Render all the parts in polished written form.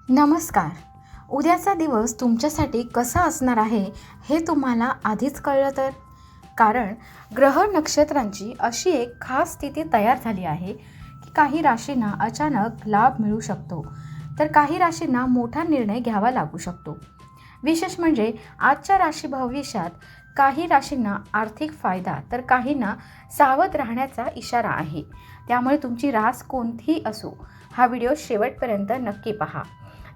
नमस्कार. उद्याचा दिवस तुमच्यासाठी कसा असणार आहे हे तुम्हाला आधीच कळलं तर? कारण ग्रह नक्षत्रांची अशी एक खास स्थिती तयार झाली आहे की काही राशींना अचानक लाभ मिळू शकतो, तर काही राशींना मोठा निर्णय घ्यावा लागू शकतो. विशेष म्हणजे आजच्या राशी भविष्यात काही राशींना आर्थिक फायदा तर काहींना सावध राहण्याचा इशारा आहे. त्यामुळे तुमची रास कोणतीही असो, हा व्हिडिओ शेवटपर्यंत नक्की पहा.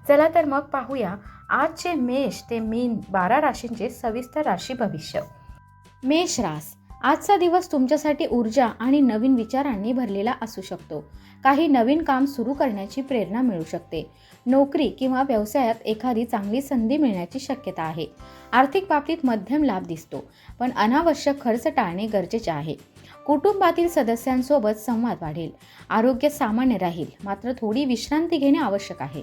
चला तर मग पाहूया आजचे मेष ते मीन 12 राशींचे सविस्तर राशी भविष्य. मेष रास. आजचा दिवस तुमच्यासाठी ऊर्जा आणि नवीन विचारांनी भरलेला असू शकतो. काही नवीन काम सुरू करण्याची प्रेरणा मिळू शकते. नोकरी किंवा व्यवसायात एखादी चांगली संधी मिळण्याची शक्यता आहे. आर्थिक बाबतीत मध्यम लाभ दिसतो, पण अनावश्यक खर्च टाळणे गरजेचे आहे. कुटुंबातील सदस्यांसोबत संवाद वाढेल. आरोग्य सामान्य राहील, मात्र थोडी विश्रांती घेणे आवश्यक आहे.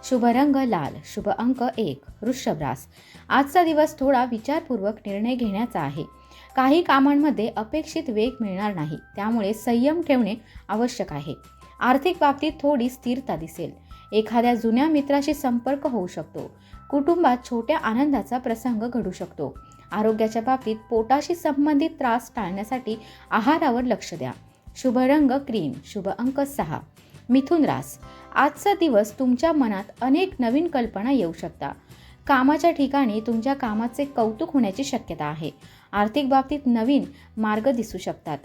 शुभ रंग लाल. शुभ अंक 1. वृषभ रास. आजचा दिवस थोडा विचारपूर्वक निर्णय घेण्याचा आहे. काही कामांमध्ये अपेक्षित वेग मिळणार नाही, त्यामुळे संयम ठेवणे आवश्यक आहे. आर्थिक बाबतीत थोडी स्थिरता दिसेल. एखाद्या जुन्या मित्राशी संपर्क होऊ शकतो. कुटुंबात छोट्या आनंदाचा प्रसंग घडू शकतो. आरोग्याच्या बाबतीत पोटाशी संबंधित त्रास टाळण्यासाठी आहारावर लक्ष द्या. शुभ रंग क्रीम. शुभ अंक 6. मिथुन रास. आजचा दिवस तुमच्या मनात अनेक नवीन कल्पना येऊ शकतात. कामाच्या ठिकाणी तुमच्या कामाचे कौतुक होण्याची शक्यता आहे. आर्थिक बाबतीत नवीन मार्ग दिसू शकतात.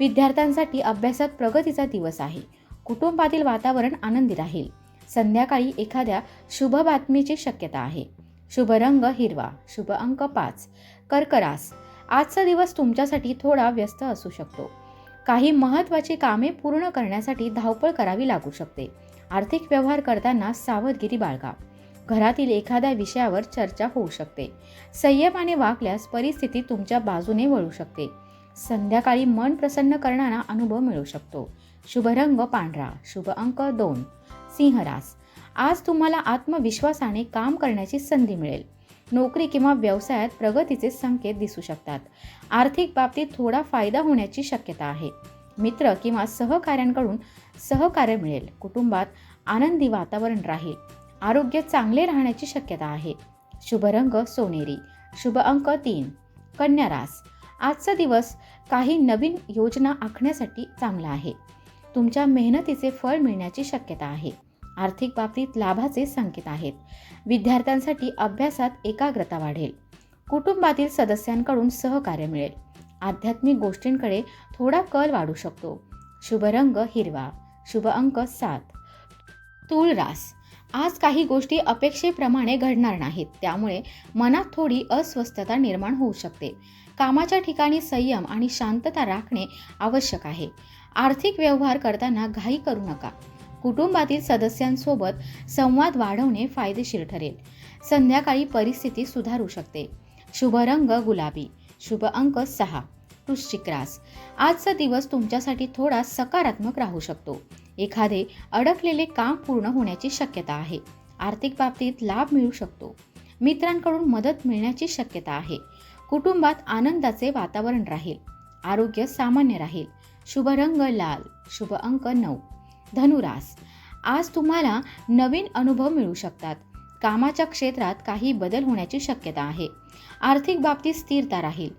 विद्यार्थ्यांसाठी अभ्यासात प्रगतीचा दिवस आहे. कुटुंबातील वातावरण आनंदी राहील. संध्याकाळी एखाद्या शुभ बातमीची शक्यता आहे. शुभ रंग हिरवा. शुभ अंक 5. कर्क रास. आजचा दिवस तुमच्यासाठी थोडा व्यस्त असू शकतो. काही महत्त्वाची कामे पूर्ण करण्यासाठी धावपळ करावी लागू शकते. आर्थिक व्यवहार करताना सावधगिरी बाळगा. घरातील एखाद्या विषयावर चर्चा होऊ शकते. संयमाने वागल्यास परिस्थिती तुमच्या बाजूने वळू शकते. संध्याकाळी मन प्रसन्न करणारा अनुभव मिळू शकतो. शुभ रंग पांढरा. शुभ अंक 2. सिंह रास. आज तुम्हाला आत्मविश्वासाने काम करण्याची संधी मिळेल. नोकरी किंवा व्यवसायात प्रगतीचे संकेत दिसू शकतात. आर्थिक बाबतीत थोडा फायदा होण्याची शक्यता आहे. मित्र किंवा सहकाऱ्यांकडून सहकार्य मिळेल. कुटुंबात आनंदी वातावरण राहील. आरोग्य चांगले राहण्याची शक्यता आहे. शुभ रंग सोनेरी. शुभ अंक 3. कन्या रास. आजचा दिवस काही नवीन योजना आखण्यासाठी चांगला आहे. तुमच्या मेहनतीचे फळ मिळण्याची शक्यता आहे. आर्थिक बाबतीत लाभाचे संकेत आहेत. विद्यार्थ्यांसाठी अभ्यासात एकाग्रता वाढेल. कुटुंबातील सदस्यांकडून सहकार्य मिळेल. आध्यात्मिक गोष्टींकडे थोडा कल वाढू शकतो. शुभ रंग हिरवा. शुभ अंक 7. तूळ रास. आज काही गोष्टी अपेक्षेप्रमाणे घडणार नाहीत, त्यामुळे मनात थोडी अस्वस्थता निर्माण होऊ शकते. कामाच्या ठिकाणी संयम आणि शांतता राखणे आवश्यक आहे. आर्थिक व्यवहार करताना घाई करू नका. कुटुंबातील सदस्यांसोबत संवाद वाढवणे फायदेशीर ठरेल. संध्याकाळी परिस्थिती सुधारू शकते. शुभ रंग गुलाबी. शुभ अंक 6. वृश्चिक रास. आजचा दिवस तुमच्यासाठी थोडा सकारात्मक राहू शकतो. एखादे अडकलेले काम पूर्ण होण्याची शक्यता आहे. आर्थिक बाबतीत लाभ मिळू शकतो. मित्रांकडून मदत मिळण्याची शक्यता आहे. कुटुंबात आनंदाचे वातावरण राहील. आरोग्य सामान्य राहील. शुभ रंग लाल. शुभ अंक 9. धनुरास. आज तुम्हाला नवीन अनुभव मिळू शकतात. कामाच्या क्षेत्रात काही बदल होण्याची शक्यता आहे. आर्थिक बाबतीत स्थिरता राहील.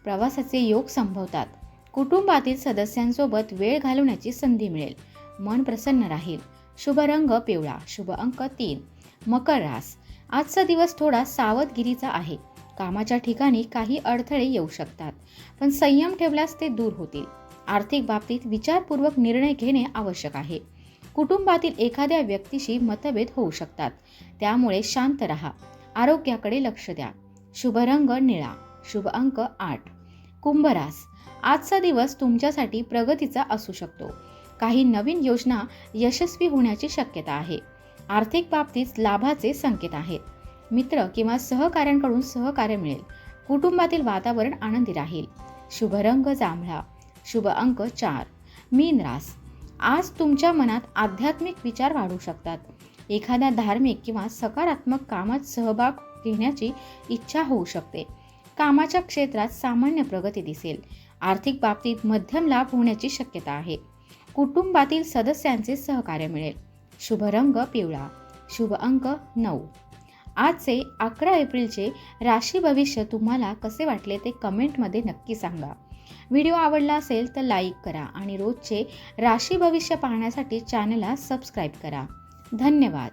प्रवासाचे योग संभवतात. कुटुंबातील सदस्यांसोबत वेळ घालवण्याची संधी मिळेल. मन प्रसन्न राहील. शुभ रंग पिवळा. शुभ अंक 3. मकर रास. आजचा दिवस थोडा सावधगिरीचा आहे. कामाच्या ठिकाणी काही अडथळे येऊ शकतात, पण संयम ठेवल्यास ते दूर होतील. आर्थिक बाबतीत विचारपूर्वक निर्णय घेणे आवश्यक आहे. कुटुंबातील एखाद्या व्यक्तीशी मतभेद होऊ शकतात, त्यामुळे शांत रहा. आरोग्याकडे लक्ष द्या. शुभ रंग निळा. शुभ अंक 8. कुंभ रास. आजचा दिवस तुमच्यासाठी प्रगतीचा असू शकतो. काही नवीन योजना यशस्वी होण्याची शक्यता आहे. आर्थिक बाबतीत लाभाचे संकेत आहेत. मित्र किंवा सहकाऱ्यांकडून सहकार्य मिळेल. कुटुंबातील वातावरण आनंदी राहील. शुभ रंग जांभळा. शुभ अंक 4. मीन रास. आज तुमच्या मनात आध्यात्मिक विचार वाढू शकतात. एखाद्या धार्मिक किंवा सकारात्मक कामात सहभाग घेण्याची इच्छा होऊ शकते. कामाच्या क्षेत्रात सामान्य प्रगती दिसेल. आर्थिक बाबतीत मध्यम लाभ होण्याची शक्यता आहे. कुटुंबातील सदस्यांचे सहकार्य मिळेल. शुभ रंग पिवळा. शुभ अंक 9. आजचे 11 एप्रिलचे राशी भविष्य तुम्हाला कसे वाटले ते कमेंटमध्ये नक्की सांगा. व्हिडिओ आवडला असेल तर लाईक करा आणि रोजचे राशी भविष्य पाहण्यासाठी चॅनलला सबस्क्राईब करा. धन्यवाद.